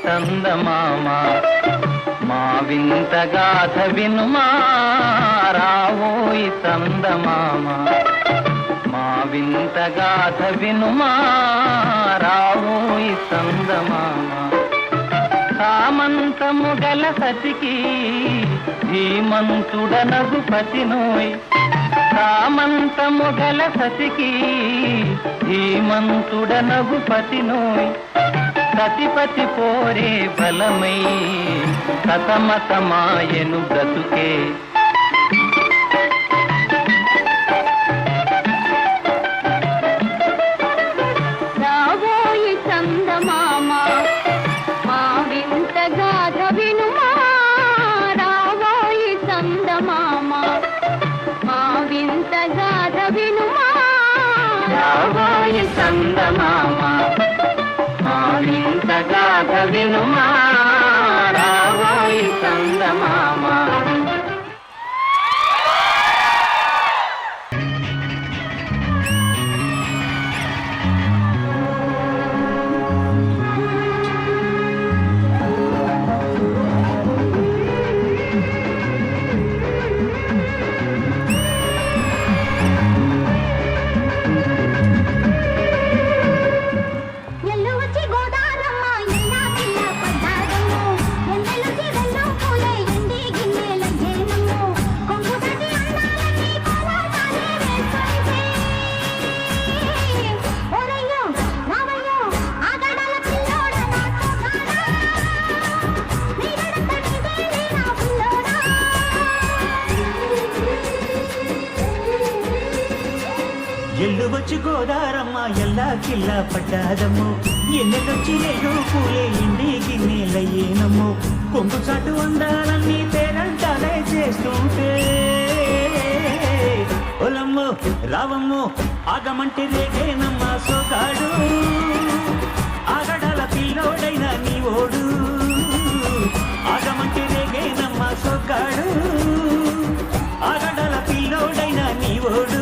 చందమామ మా వింత గాథ వినుమా రావోయి చందమామ మా వింత గాథ వినుమా రావోయి చందమామ సామంతము గల సతికి ధీమంతుడనగు పతినోయ్ సామంతము గల సతికి ధీమంతుడనగు పతినోయ్ సతిపతి పోరే బలమై సతమతమాయను బ్రతుకే రావోయి చందమామ మా వింత గాథ వినుమా రావోయి చందమామ మా వింత గాథ వినుమా రావోయి చందమామ మా వింత గాథ వినుమా రావోయి చందమామ ఎల్లు వచ్చి గోదారమ్మ ఎల్లా కిల్లా పడ్డాదమ్మో ఎన్నెలొచ్చి లేడు పూలే ఇండి గిన్నెలయ్యేనమ్మో కొంగు చాటు అందాలన్నీ పేరంటాలే చేస్తుంటే ఒలమ్మో రావమ్మో ఆగమంటే రేగేనమ్మ సోగాడు ఆగడాల పిల్లోడైన నీ ఓడు ఆగమంటే రేగేనమ్మ సోగాడు ఆగడాల పిల్లోడైన నీ ఓడు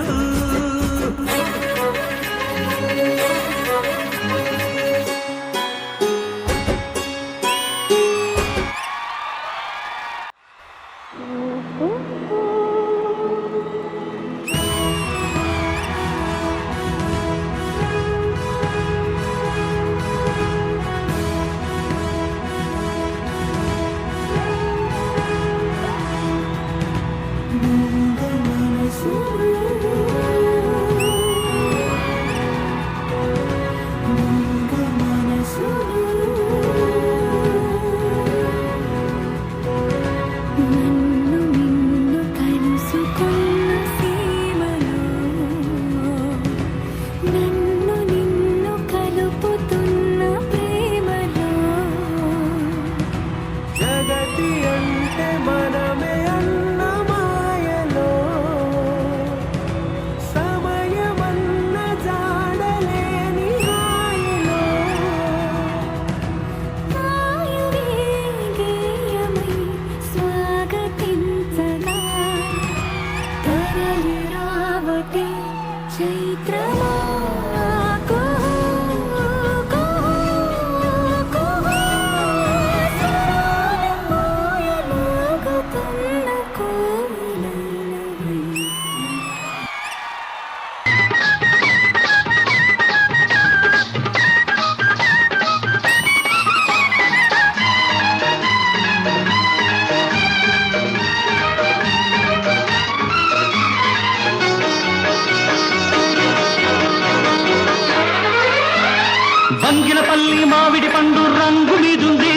బంగినపల్లి మామిడి పండు రంగు మీదుంది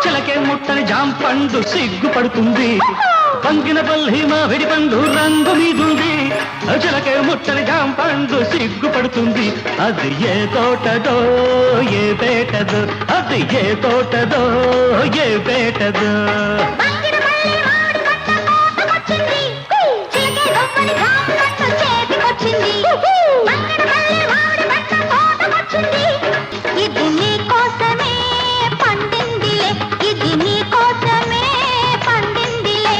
చిలకే ముట్టని జాంపండు సిగ్గుపడుతుంది బంగినపల్లి మామిడి పండు రంగు మీదుంది చిలకే ముట్టని జాంపండు సిగ్గుపడుతుంది అది ఏ తోటదో ఏ పేటదో అది ఏ తోటదో ఏ పేటదో ఇది నీ కోసమే పండిందిలే ఇది నీ కోసమే పండిందిలే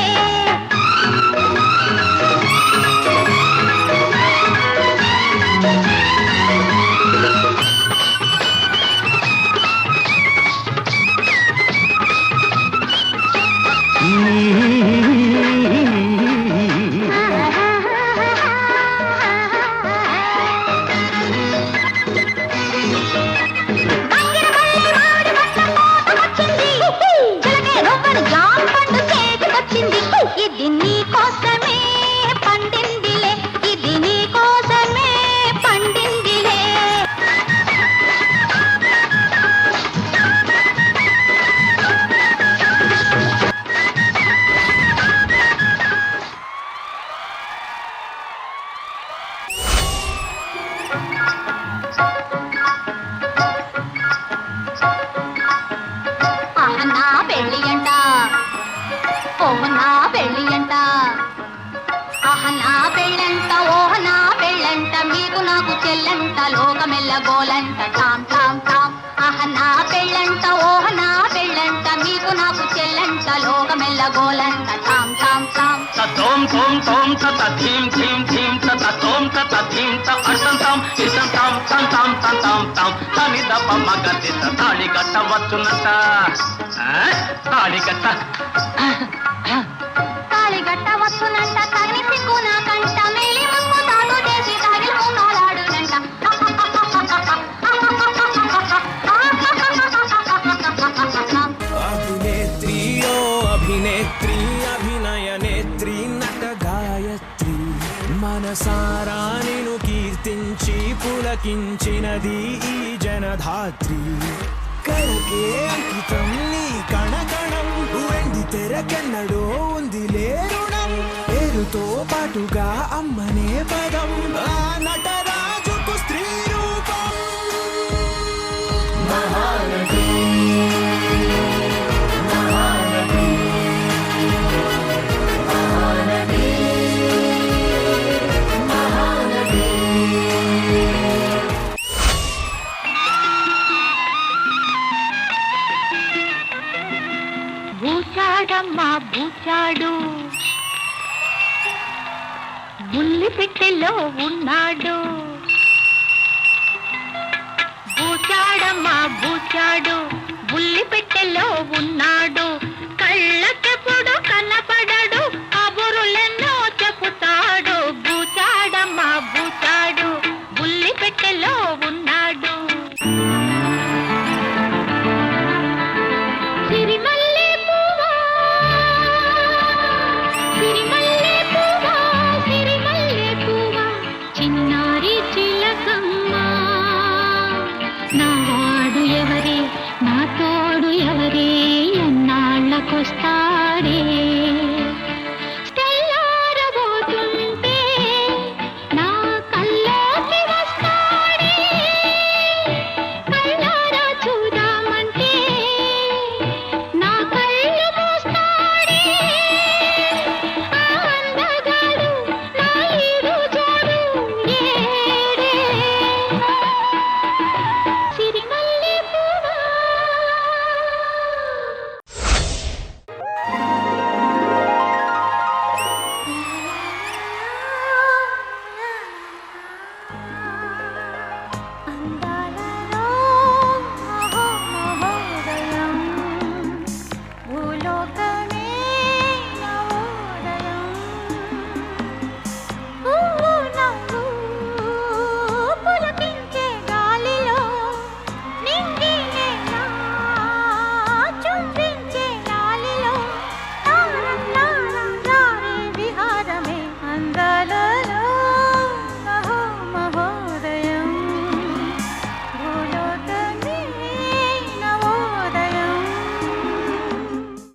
లోకమెల్ల గోలంట టామ్ టామ్ టామ్ ఆహ నా పెళ్ళంట ఓహ నా పెళ్ళంట మీకు నాకు చెల్లంట లోకమెల్ల గోలంట టామ్ టామ్ టామ్ తోం తోం తోం తత ధీం ధీం ధీం తత తోం తత ధీం త అర్థం తాం ఇష్టం తాం తం తాం తం తాం తాం తని దప్ప మగతి తాళి కట్ట వచ్చునట తాళి కట్ట తాళిగట్ట వస్తునంట తగిని సిగ్గు నాకంట మేలి ముక్కు తాను చేసి తగిలి మూలాడునంట అభినేత్రి ఓ అభినేత్రి అభినయ నేత్రి నట గాయత్రి మనసారా నిను కీర్తించి పులకించినది ఈ జనధాత్రి కళకే అంకితం నీ కణకణం వెండి తెరకెన్నడో ఉంది లేరుణం పేరుతో పాటుగా అమ్మనే పదం ఆ నటరాజుకు స్త్రీ రూపం మహానటి మహానటి మహానటి మహానటి భూచాడమ్మా భూచాడు బుల్లి పెట్టెలో ఉన్నాడు భూచాడమ్మా భూచాడు బుల్లి పెట్టెలో ఉన్నాడు